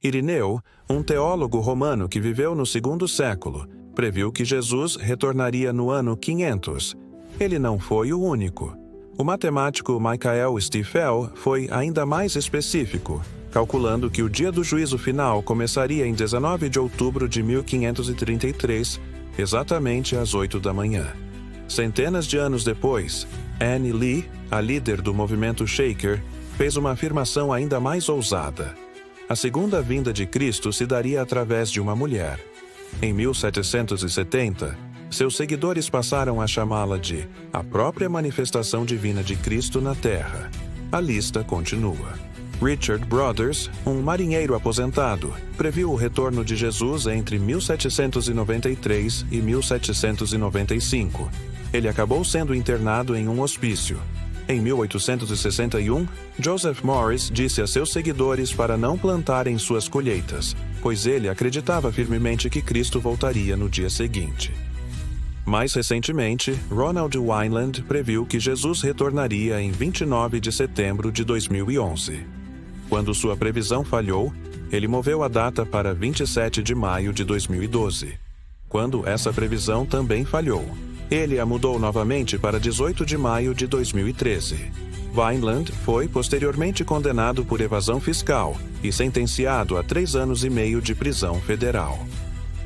Irineu, um teólogo romano que viveu no segundo século, previu que Jesus retornaria no ano 500. Ele não foi o único. O matemático Michael Stifel foi ainda mais específico, calculando que o dia do juízo final começaria em 19 de outubro de 1533, exatamente às 8 da manhã. Centenas de anos depois, Anne Lee, a líder do movimento Shaker, fez uma afirmação ainda mais ousada. A segunda vinda de Cristo se daria através de uma mulher. Em 1770, seus seguidores passaram a chamá-la de a própria manifestação divina de Cristo na Terra. A lista continua. Richard Brothers, um marinheiro aposentado, previu o retorno de Jesus entre 1793 e 1795. Ele acabou sendo internado em um hospício. Em 1861, Joseph Morris disse a seus seguidores para não plantarem suas colheitas, pois ele acreditava firmemente que Cristo voltaria no dia seguinte. Mais recentemente, Ronald Wineland previu que Jesus retornaria em 29 de setembro de 2011. Quando sua previsão falhou, ele moveu a data para 27 de maio de 2012. Quando essa previsão também falhou, ele a mudou novamente para 18 de maio de 2013. Wineland foi posteriormente condenado por evasão fiscal e sentenciado a 3 anos e meio de prisão federal.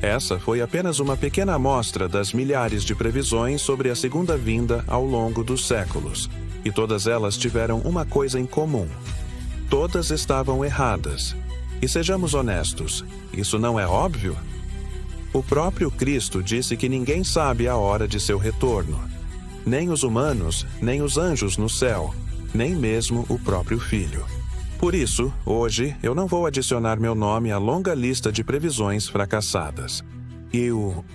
Essa foi apenas uma pequena amostra das milhares de previsões sobre a segunda vinda ao longo dos séculos, e todas elas tiveram uma coisa em comum. Todas estavam erradas. E sejamos honestos, isso não é óbvio? O próprio Cristo disse que ninguém sabe a hora de seu retorno. Nem os humanos, nem os anjos no céu, nem mesmo o próprio Filho. Por isso, hoje, eu não vou adicionar meu nome à longa lista de previsões fracassadas.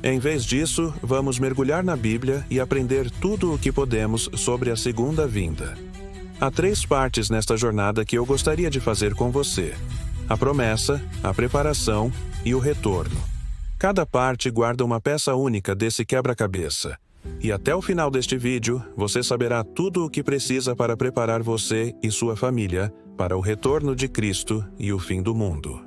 Em vez disso, vamos mergulhar na Bíblia e aprender tudo o que podemos sobre a segunda vinda. Há 3 partes nesta jornada que eu gostaria de fazer com você: a promessa, a preparação e o retorno. Cada parte guarda uma peça única desse quebra-cabeça. E até o final deste vídeo, você saberá tudo o que precisa para preparar você e sua família para o retorno de Cristo e o fim do mundo.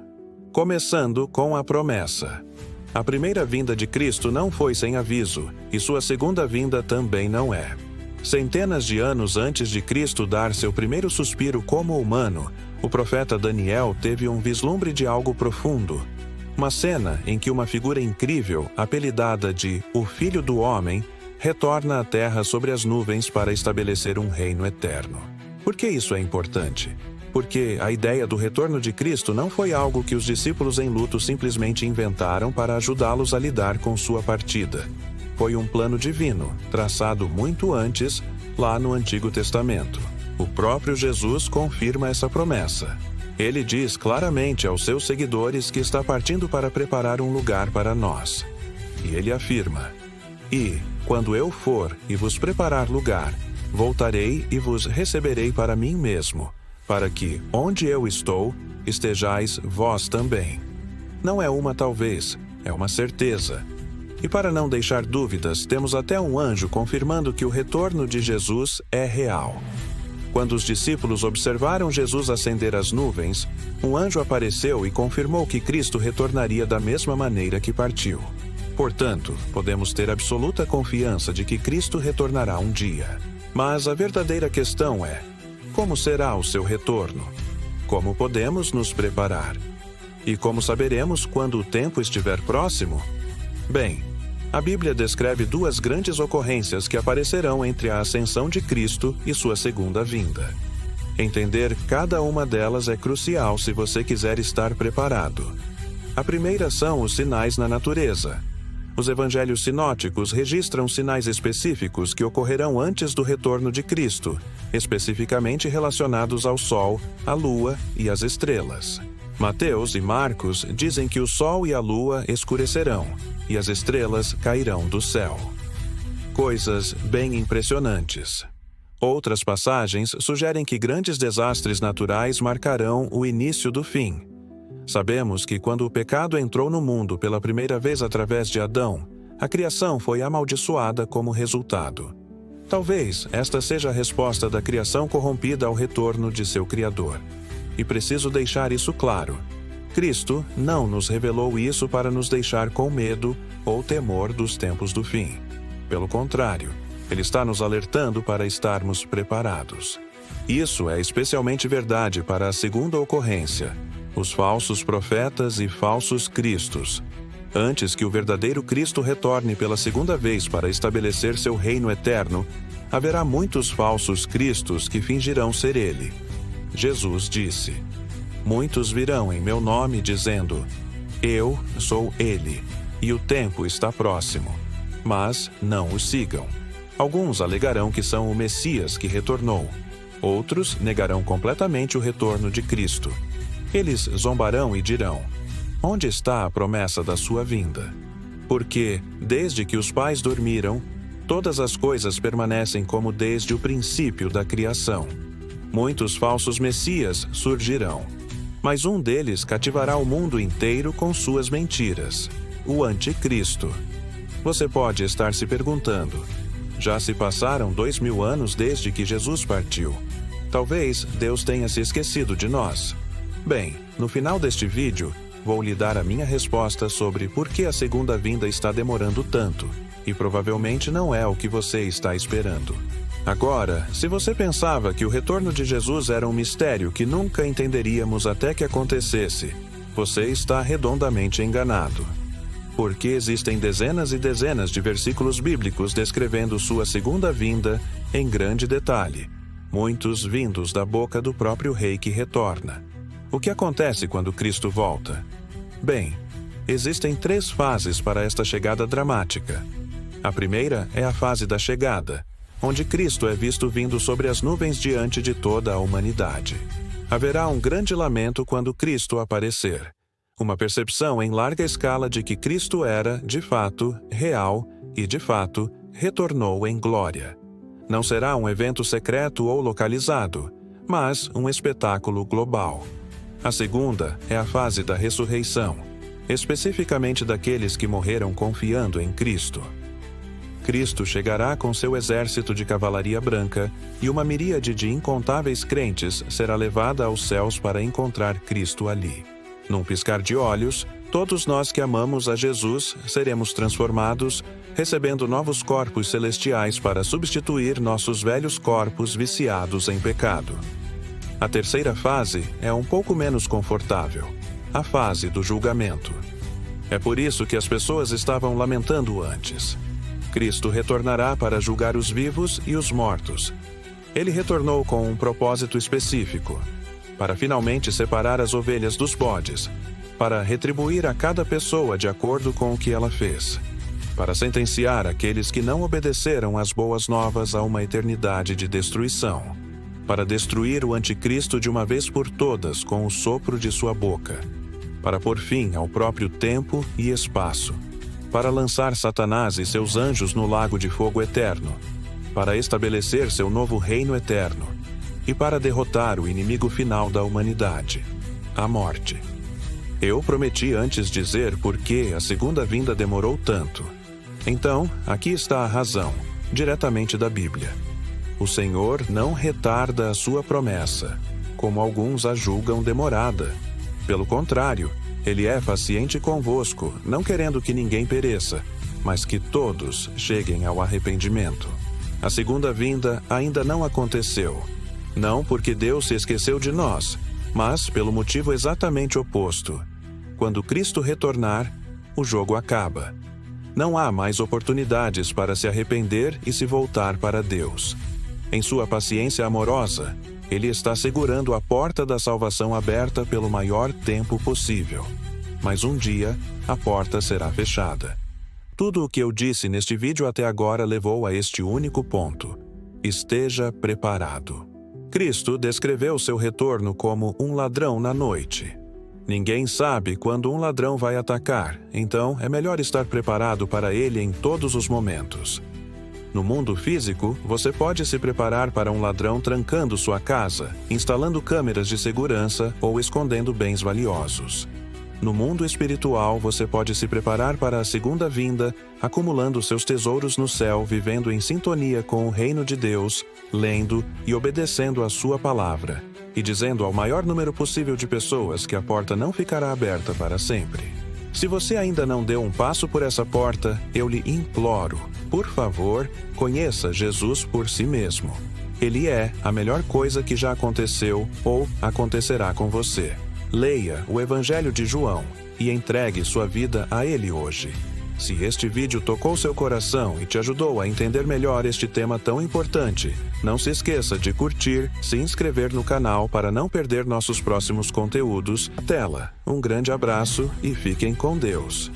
Começando com a promessa. A primeira vinda de Cristo não foi sem aviso, e sua segunda vinda também não é. Centenas de anos antes de Cristo dar seu primeiro suspiro como humano, o profeta Daniel teve um vislumbre de algo profundo. Uma cena em que uma figura incrível, apelidada de o Filho do Homem, retorna à Terra sobre as nuvens para estabelecer um reino eterno. Por que isso é importante? Porque a ideia do retorno de Cristo não foi algo que os discípulos em luto simplesmente inventaram para ajudá-los a lidar com sua partida. Foi um plano divino, traçado muito antes, lá no Antigo Testamento. O próprio Jesus confirma essa promessa. Ele diz claramente aos seus seguidores que está partindo para preparar um lugar para nós. E ele afirma: "E, quando eu for e vos preparar lugar, voltarei e vos receberei para mim mesmo, para que, onde eu estou, estejais vós também." Não é uma talvez, é uma certeza. E para não deixar dúvidas, temos até um anjo confirmando que o retorno de Jesus é real. Quando os discípulos observaram Jesus ascender as nuvens, um anjo apareceu e confirmou que Cristo retornaria da mesma maneira que partiu. Portanto, podemos ter absoluta confiança de que Cristo retornará um dia. Mas a verdadeira questão é: como será o seu retorno? Como podemos nos preparar? E como saberemos quando o tempo estiver próximo? Bem, a Bíblia descreve 2 grandes ocorrências que aparecerão entre a ascensão de Cristo e sua segunda vinda. Entender cada uma delas é crucial se você quiser estar preparado. A primeira são os sinais na natureza. Os evangelhos sinóticos registram sinais específicos que ocorrerão antes do retorno de Cristo, especificamente relacionados ao Sol, à Lua e às estrelas. Mateus e Marcos dizem que o Sol e a Lua escurecerão, e as estrelas cairão do céu. Coisas bem impressionantes. Outras passagens sugerem que grandes desastres naturais marcarão o início do fim. Sabemos que quando o pecado entrou no mundo pela primeira vez através de Adão, a criação foi amaldiçoada como resultado. Talvez esta seja a resposta da criação corrompida ao retorno de seu Criador. E preciso deixar isso claro. Cristo não nos revelou isso para nos deixar com medo ou temor dos tempos do fim. Pelo contrário, Ele está nos alertando para estarmos preparados. Isso é especialmente verdade para a segunda ocorrência, os falsos profetas e falsos cristos. Antes que o verdadeiro Cristo retorne pela segunda vez para estabelecer seu reino eterno, haverá muitos falsos cristos que fingirão ser Ele. Jesus disse: muitos virão em meu nome dizendo: eu sou Ele, e o tempo está próximo. Mas não os sigam. Alguns alegarão que são o Messias que retornou. Outros negarão completamente o retorno de Cristo. Eles zombarão e dirão: onde está a promessa da sua vinda? Porque, desde que os pais dormiram, todas as coisas permanecem como desde o princípio da criação. Muitos falsos messias surgirão, mas um deles cativará o mundo inteiro com suas mentiras, o Anticristo. Você pode estar se perguntando: já se passaram 2000 anos desde que Jesus partiu. Talvez Deus tenha se esquecido de nós. Bem, no final deste vídeo, vou lhe dar a minha resposta sobre por que a segunda vinda está demorando tanto, e provavelmente não é o que você está esperando. Agora, se você pensava que o retorno de Jesus era um mistério que nunca entenderíamos até que acontecesse, você está redondamente enganado. Porque existem dezenas e dezenas de versículos bíblicos descrevendo sua segunda vinda em grande detalhe, muitos vindos da boca do próprio rei que retorna. O que acontece quando Cristo volta? Bem, existem 3 fases para esta chegada dramática. A primeira é a fase da chegada, onde Cristo é visto vindo sobre as nuvens diante de toda a humanidade. Haverá um grande lamento quando Cristo aparecer. Uma percepção em larga escala de que Cristo era, de fato, real e, de fato, retornou em glória. Não será um evento secreto ou localizado, mas um espetáculo global. A segunda é a fase da ressurreição, especificamente daqueles que morreram confiando em Cristo. Cristo chegará com seu exército de cavalaria branca e uma miríade de incontáveis crentes será levada aos céus para encontrar Cristo ali. Num piscar de olhos, todos nós que amamos a Jesus seremos transformados, recebendo novos corpos celestiais para substituir nossos velhos corpos viciados em pecado. A terceira fase é um pouco menos confortável, a fase do julgamento. É por isso que as pessoas estavam lamentando antes. Cristo retornará para julgar os vivos e os mortos. Ele retornou com um propósito específico, para finalmente separar as ovelhas dos bodes, para retribuir a cada pessoa de acordo com o que ela fez, para sentenciar aqueles que não obedeceram às boas novas a uma eternidade de destruição, para destruir o anticristo de uma vez por todas com o sopro de sua boca, para pôr fim ao próprio tempo e espaço, para lançar Satanás e seus anjos no lago de fogo eterno, para estabelecer seu novo reino eterno e para derrotar o inimigo final da humanidade, a morte. Eu prometi antes dizer por que a segunda vinda demorou tanto. Então, aqui está a razão, diretamente da Bíblia. O Senhor não retarda a sua promessa, como alguns a julgam demorada. Pelo contrário, Ele é paciente convosco, não querendo que ninguém pereça, mas que todos cheguem ao arrependimento. A segunda vinda ainda não aconteceu. Não porque Deus se esqueceu de nós, mas pelo motivo exatamente oposto. Quando Cristo retornar, o jogo acaba. Não há mais oportunidades para se arrepender e se voltar para Deus. Em sua paciência amorosa, Ele está segurando a porta da salvação aberta pelo maior tempo possível. Mas um dia, a porta será fechada. Tudo o que eu disse neste vídeo até agora levou a este único ponto. Esteja preparado. Cristo descreveu seu retorno como um ladrão na noite. Ninguém sabe quando um ladrão vai atacar, então é melhor estar preparado para ele em todos os momentos. No mundo físico, você pode se preparar para um ladrão trancando sua casa, instalando câmeras de segurança ou escondendo bens valiosos. No mundo espiritual, você pode se preparar para a segunda vinda, acumulando seus tesouros no céu, vivendo em sintonia com o reino de Deus, lendo e obedecendo a sua palavra. e dizendo ao maior número possível de pessoas que a porta não ficará aberta para sempre. Se você ainda não deu um passo por essa porta, eu lhe imploro, por favor, conheça Jesus por si mesmo. Ele é a melhor coisa que já aconteceu ou acontecerá com você. Leia o Evangelho de João e entregue sua vida a ele hoje. Se este vídeo tocou seu coração e te ajudou a entender melhor este tema tão importante, não se esqueça de curtir, se inscrever no canal para não perder nossos próximos conteúdos. Tela, um grande abraço e fiquem com Deus.